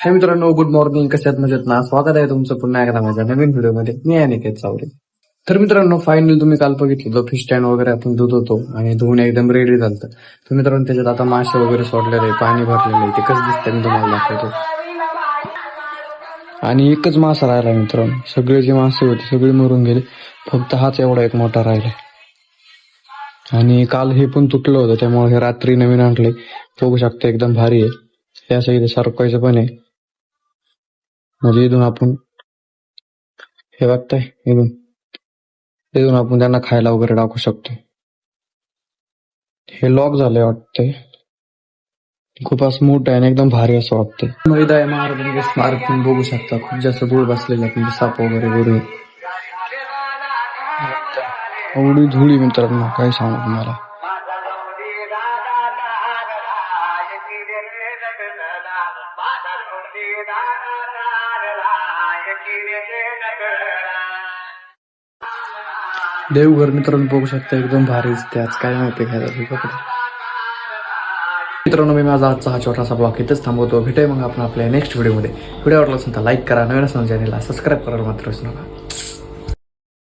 हाय मित्रांनो, good morning. कशात मजेत ना? स्वागत आहे तुमचं पुन्हा एकदा माझ्या नवीन व्हिडिओमध्ये. मी आहे निकेत चावरे. तर मित्रांनो, फायनली तुम्ही काल बघितलं फिश स्टँड वगैरे आपण धुत होतो आणि धुवून एकदम रेडी झालं. तर मित्रांनो, त्याच्यात आता मासे वगैरे सोडलेले आहे, पाणी भरलेलं आहे. ते कसं दिसतंय मी तुम्हाला दाखवतो. आणि एकच मासा राहिला मित्रांनो. सगळे जे मासे होते सगळे मरून गेले, फक्त हाच एवढा एक मोठा राहिला. आणि काल हे पण तुटलं होतं, त्यामुळे हे रात्री नवीन आणले. बघू शकता एकदम भारी आहे. या साईड सरकवायचं पण आहे, म्हणजे इथून आपण हे बघताय, इथून इथून आपण त्यांना खायला वगैरे टाकू शकतो. हे लॉक झालंय वाटतंय. खूप असं मोठं आहे आणि एकदम भारी असं वाटतंय. मैदाय महाराजांचे स्मारक तुम्ही बघू शकता. खूप जास्त गुळ बसलेले आहेत, म्हणजे साप वगैरे वरून एवढी धुळी मित्रांनो, काय सांगू तुम्हाला. देवघर मित्रांनो बघू शकता, एकदम भारी दिसते. आज काय माहिती काय मित्रांनो, मी माझा आजचा हा छोटासा ब्लॉग इथेच थांबवतो. भेटूया मग आपण आपल्या नेक्स्ट व्हिडिओमध्ये. व्हिडिओ आवडला असेल तर लाईक करा, नवीन असेल चॅनलला सबस्क्राईब करायला मात्र विसरू नका.